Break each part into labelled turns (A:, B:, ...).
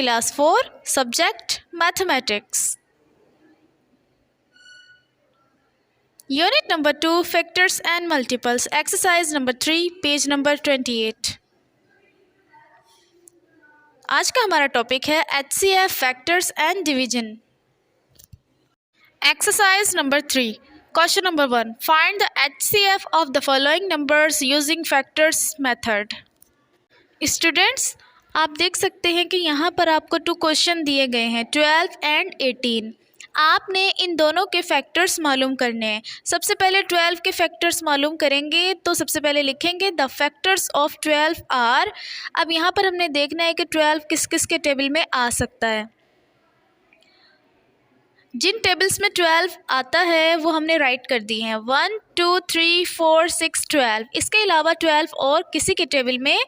A: Class 4 subject mathematics unit number 2 factors and multiples exercise number 3 page number 28। आज का हमारा topic है HCF factors and division. Exercise number 3 question number 1 find the HCF of the following numbers using factors method. Students, आप देख सकते हैं कि यहाँ पर आपको 2 क्वेश्चन दिए गए हैं 12 एंड 18। आपने इन दोनों के फैक्टर्स मालूम करने हैं। सबसे पहले 12 के फैक्टर्स मालूम करेंगे तो सबसे पहले लिखेंगे द फैक्टर्स ऑफ 12 आर। अब यहाँ पर हमने देखना है कि 12 किस किस के टेबल में आ सकता है। जिन टेबल्स में 12 आता है वो हमने राइट कर दी हैं 1 2 3 4 6 12। इसके अलावा 12 और किसी के टेबल में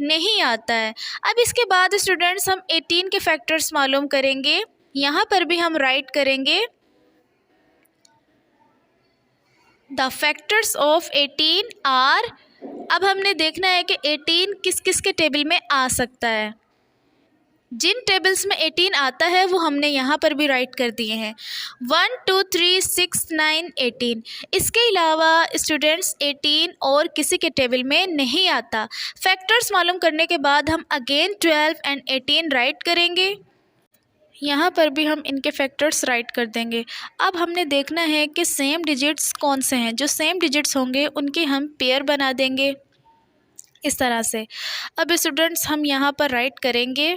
A: नहीं आता है। अब इसके बाद स्टूडेंट्स हम 18 के फैक्टर्स मालूम करेंगे। यहाँ पर भी हम राइट करेंगे द फैक्टर्स ऑफ 18 आर। अब हमने देखना है कि 18 किस किस के टेबल में आ सकता है। जिन टेबल्स में 18 आता है वो हमने यहाँ पर भी राइट कर दिए हैं 1 2 3 6 9 18। इसके अलावा स्टूडेंट्स 18 और किसी के टेबल में नहीं आता। फैक्टर्स मालूम करने के बाद हम अगेन 12 एंड 18 राइट करेंगे। यहाँ पर भी हम इनके फैक्टर्स राइट कर देंगे। अब हमने देखना है कि सेम डिजिट्स कौन से हैं। जो सेम डिजिट्स होंगे उनके हम पेयर बना देंगे इस तरह से। अब स्टूडेंट्स हम यहाँ पर राइट करेंगे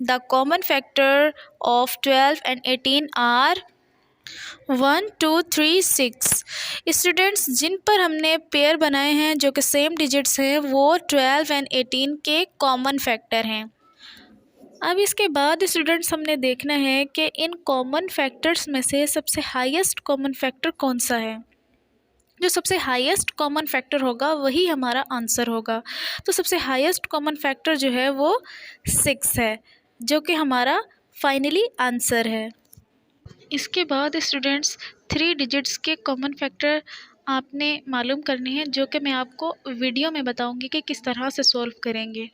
A: The common factor of 12 and 18 are 1 2 3 6। Students, जिन पर हमने पेयर बनाए हैं जो कि सेम डिजिट्स हैं वो 12 एंड 18 के कॉमन फैक्टर हैं। अब इसके बाद स्टूडेंट्स हमने देखना है कि इन कॉमन फैक्टर्स में से सबसे हाईएस्ट कॉमन फैक्टर कौन सा है। जो सबसे हाईएस्ट कॉमन फैक्टर होगा वही हमारा आंसर होगा। तो सबसे हाईएस्ट कॉमन फैक्टर जो है वो 6 है, जो कि हमारा फाइनली आंसर है। इसके बाद स्टूडेंट्स 3 डिजिट्स के कॉमन फैक्टर आपने मालूम करने हैं, जो कि मैं आपको वीडियो में बताऊंगी कि किस तरह से सॉल्व करेंगे।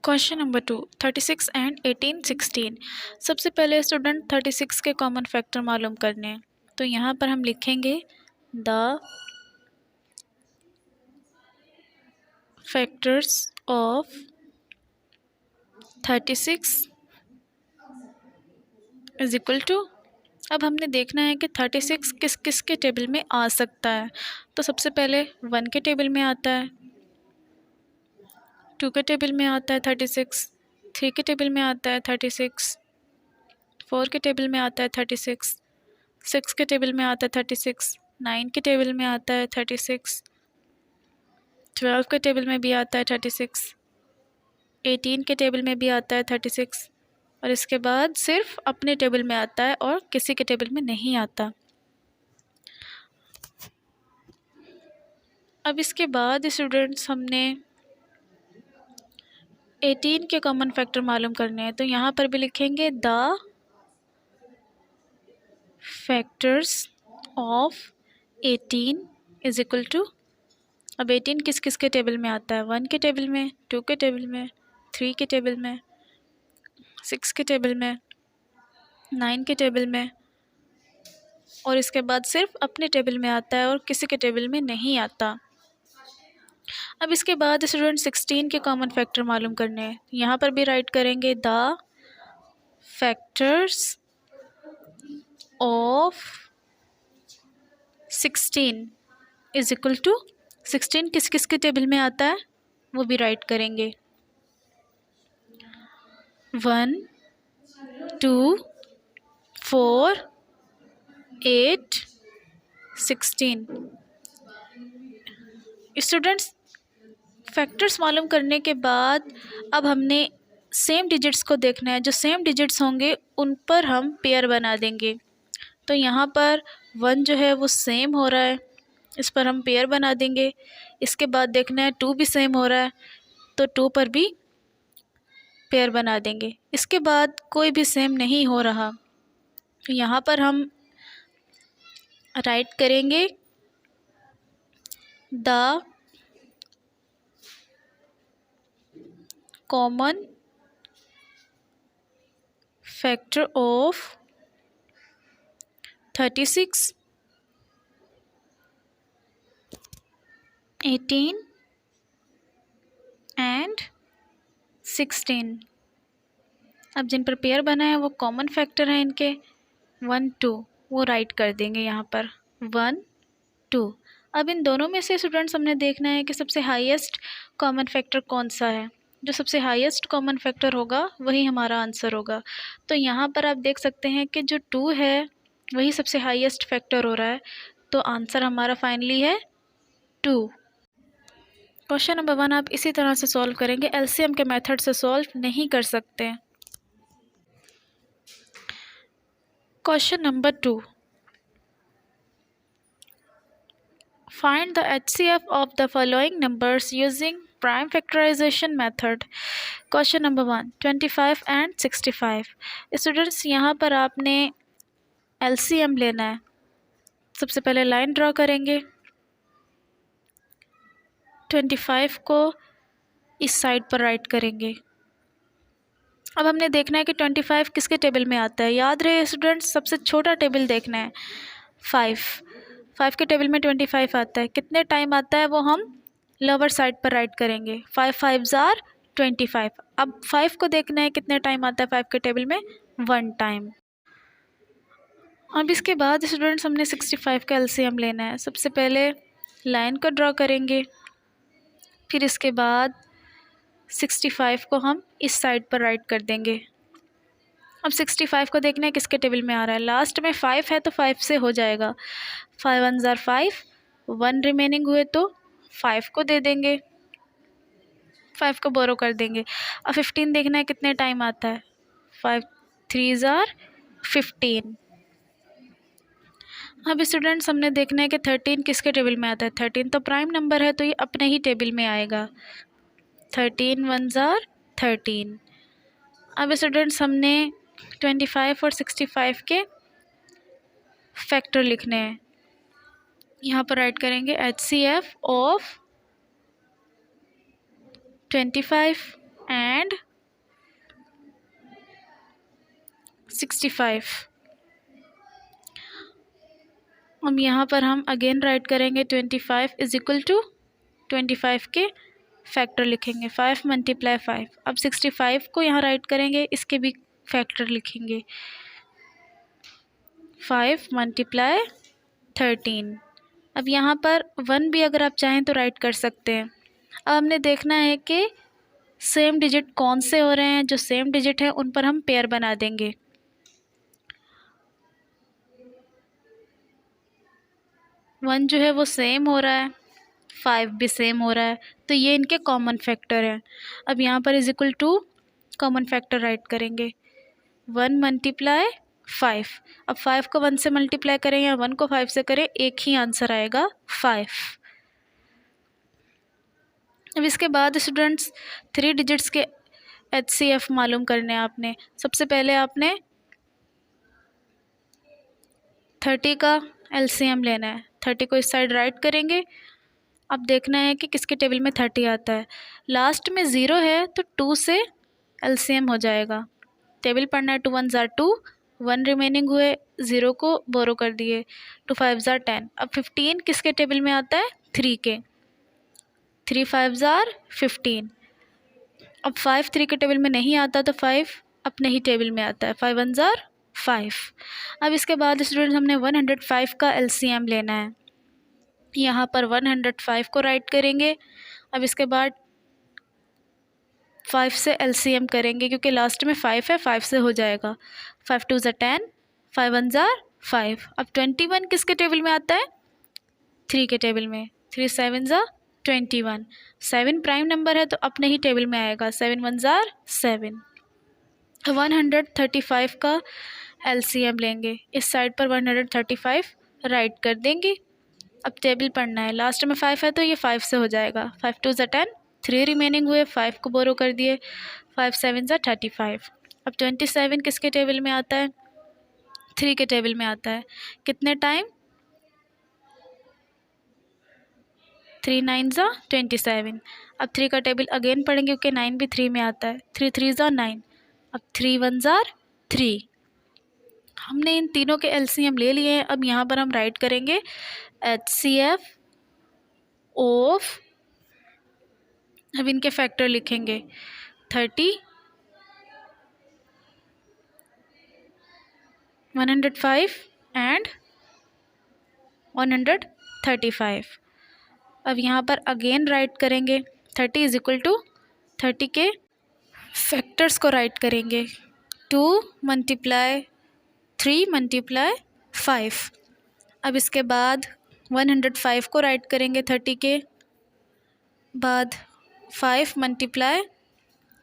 A: Question number 2 36 and 18 16। सबसे पहले स्टूडेंट 36 के कॉमन फैक्टर मालूम करने हैं। तो यहाँ पर हम लिखेंगे the factors of 36 is equal to. अब हमने देखना है कि 36 किस किस के टेबल में आ सकता है। तो सबसे पहले 1 के टेबल में आता है, 2 के टेबल में आता है 36, 3 के टेबल में आता है 36, 4 के टेबल में आता है 36, 6 के टेबल में आता है 36, 9 के टेबल में आता है 36, 12 के टेबल में भी आता है 36, 18 के टेबल में भी आता है 36 और इसके बाद सिर्फ अपने टेबल में आता है और किसी के टेबल में नहीं आता। अब इसके बाद स्टूडेंट्स हमने 18 के कॉमन फैक्टर मालूम करने हैं। तो यहाँ पर भी लिखेंगे the factors of 18 is equal to. अब 18 किस किस के टेबल में आता है। 1 के टेबल में, 2 के टेबल में, 3 के टेबल में, 6 के टेबल में, 9 के टेबल में और इसके बाद सिर्फ अपने टेबल में आता है और किसी के टेबल में नहीं आता। अब इसके बाद स्टूडेंट 16 के कॉमन फैक्टर मालूम करने हैं। यहाँ पर भी राइट करेंगे the factors of 16 is equal to. 16 किस किस के टेबल में आता है वो भी राइट करेंगे 1 2 4 8 16। स्टूडेंट्स, फैक्टर्स मालूम करने के बाद अब हमने सेम डिजिट्स को देखना है। जो सेम डिजिट्स होंगे उन पर हम पेयर बना देंगे। तो यहाँ पर 1 जो है वो सेम हो रहा है, इस पर हम पेयर बना देंगे। इसके बाद देखना है 2 भी सेम हो रहा है तो 2 पर भी पेयर बना देंगे। इसके बाद कोई भी सेम नहीं हो रहा तो यहाँ पर हम राइट करेंगे the common factor of 36, 18 and 16। अब जिन पर पेयर बना है वो कॉमन फैक्टर है इनके 1 2, वो राइट कर देंगे यहाँ पर 1 2। अब इन दोनों में से स्टूडेंट्स हमने देखना है कि सबसे हाईएस्ट कॉमन फैक्टर कौन सा है। जो सबसे हाईएस्ट कॉमन फैक्टर होगा वही हमारा आंसर होगा। तो यहाँ पर आप देख सकते हैं कि जो 2 है वही सबसे हाईएस्ट फैक्टर हो रहा है, तो आंसर हमारा फाइनली है 2। क्वेश्चन नंबर 1 आप इसी तरह से सॉल्व करेंगे, एलसीएम के मेथड से सॉल्व नहीं कर सकते। Question number 2, find the HCF of the following numbers using prime factorization method। Question number 1 25 and 65। Students यहाँ पर आपने LCM लेना है। सबसे पहले लाइन ड्रॉ करेंगे, 25 को इस साइड पर राइट करेंगे। अब हमने देखना है कि 25 किसके टेबल में आता है। याद रहे स्टूडेंट्स, सबसे छोटा टेबल देखना है 5 के टेबल में 25 आता है। कितने टाइम आता है वो हम लोअर साइड पर राइट करेंगे। 5 5 जार 25। अब 5 को देखना है कितने टाइम आता है 5 के टेबल में, 1 टाइम। अब इसके बाद स्टूडेंट्स हमने 65 का एलसीएम लेना है। सबसे पहले लाइन को ड्रॉ करेंगे, फिर इसके बाद 65 को हम इस साइड पर राइट कर देंगे। अब 65 को देखना है किसके टेबल में आ रहा है। लास्ट में 5 है तो 5 से हो जाएगा। 5 1 जार 5, 1 रिमेनिंग हुए तो 5 को दे देंगे, 5 को बोरो कर देंगे। अब 15 देखना है कितने टाइम आता है। 5 3 जार 15। अब स्टूडेंट्स हमने देखना है कि 13 किसके टेबल में आता है। 13 तो प्राइम नंबर है तो ये अपने ही टेबल में आएगा। 13 1 जार 13। अब स्टूडेंट्स हमने 25 और 65 के फैक्टर लिखने हैं। यहाँ पर राइट करेंगे HCF ऑफ 25 एंड 65। अब यहाँ पर हम अगेन राइट करेंगे 25 इज इक्वल टू 25 के फैक्टर लिखेंगे, 5 मल्टीप्लाई 5। अब 65 को यहाँ राइट करेंगे, इसके भी फैक्टर लिखेंगे, 5 मल्टीप्लाई 13। अब यहाँ पर 1 भी अगर आप चाहें तो राइट कर सकते हैं। अब हमने देखना है कि सेम डिजिट कौन से हो रहे हैं। जो सेम डिजिट है उन पर हम पेयर बना देंगे। 1 जो है वो सेम हो रहा है, 5 भी सेम हो रहा है, तो ये इनके कॉमन फैक्टर हैं। अब यहाँ पर is equal to common factor write करेंगे, 1 मल्टीप्लाई 5। अब 5 को 1 से मल्टीप्लाई करें या 1 को 5 से करें, एक ही आंसर आएगा 5। अब इसके बाद स्टूडेंट्स 3 डिजिट्स के HCF मालूम करने हैं आपने। सबसे पहले आपने 30 का LCM लेना है। 30 को इस साइड राइट करेंगे। अब देखना है कि किसके टेबल में 30 आता है। लास्ट में 0 है तो 2 से LCM हो जाएगा। टेबल पढ़ना है, 2 1 जार 2, 1 रिमेनिंग हुए, 0 को बोरो कर दिए, 2 5 जार 10। अब 15 किसके टेबल में आता है, 3 के, 3 5 जार 15। अब 5 3 के टेबल में नहीं आता तो 5 अपने ही टेबल में आता है, 5 1 जार 5। अब इसके बाद स्टूडेंट्स हमने 105 का LCM लेना है। यहाँ पर 105 को राइट करेंगे। अब इसके बाद 5 से LCM करेंगे, क्योंकि लास्ट में 5 है, 5 से हो जाएगा। 5 2 ज़ा 10, 5 1 ज़ार 5। अब 21 किसके टेबल में आता है, 3 के टेबल में, 3 7 ज़ा 21। 7 प्राइम नंबर है तो अपने ही टेबल में आएगा, 7 1 ज़ार 7। 135 का LCM लेंगे, इस साइड पर 135 राइट कर देंगे। अब टेबल पढ़ना है, लास्ट में 5 है तो ये 5 से हो जाएगा, 5 2 ज़ा 10, 3 रिमेनिंग हुए, 5 को बोरो कर दिए, 5 7 ज़ा 35। अब 27 किसके टेबल में आता है, 3 के टेबल में आता है। कितने टाइम, 3 9 ज़ा 27। अब 3 का टेबल अगेन पढ़ेंगे क्योंकि 9 भी 3 में आता है। 3 3 ज़ा 9। अब 3 1 ज़ा 3। हमने इन तीनों के एलसीएम ले लिए हैं। अब यहाँ पर हम राइट करेंगे HCF ऑफ, अब इनके फैक्टर लिखेंगे 30, 105 एंड 135। अब यहाँ पर अगेन राइट करेंगे 30 इज इक्वल टू 30 के फैक्टर्स को राइट करेंगे 2 मल्टीप्लाई 3 मल्टीप्लाई 5। अब इसके बाद 105 को राइट करेंगे 30 के बाद 5 मल्टीप्लाई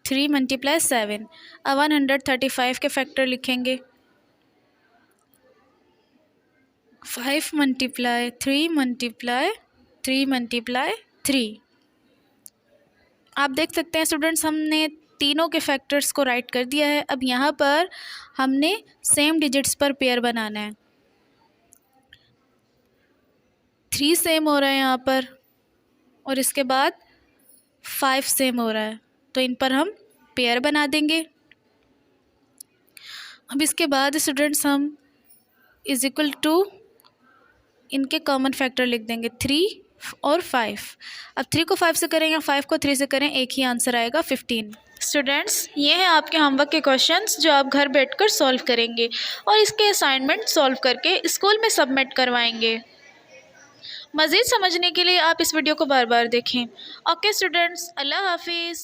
A: 3 मल्टीप्लाई 7। अब 135 के फैक्टर लिखेंगे 5 मल्टीप्लाई 3 मल्टीप्लाई 3 मल्टीप्लाई 3। आप देख सकते हैं स्टूडेंट्स, हमने तीनों के फैक्टर्स को राइट कर दिया है। अब यहाँ पर हमने सेम डिजिट्स पर पेयर बनाना है। 3 सेम हो रहा है यहाँ पर और इसके बाद 5 सेम हो रहा है, तो इन पर हम पेयर बना देंगे। अब इसके बाद स्टूडेंट्स हम इज इक्वल टू इनके कॉमन फैक्टर लिख देंगे 3 और 5। अब 3 को 5 से करें या 5 को 3 से करें, एक ही आंसर आएगा 15। स्टूडेंट्स, ये हैं आपके होमवर्क के क्वेश्चंस जो आप घर बैठकर सॉल्व करेंगे और इसके असाइनमेंट सॉल्व करके स्कूल में सबमिट करवाएंगे। मज़ीद समझने के लिए आप इस वीडियो को बार बार देखें। ओके स्टूडेंट्स, अल्लाह हाफिज़।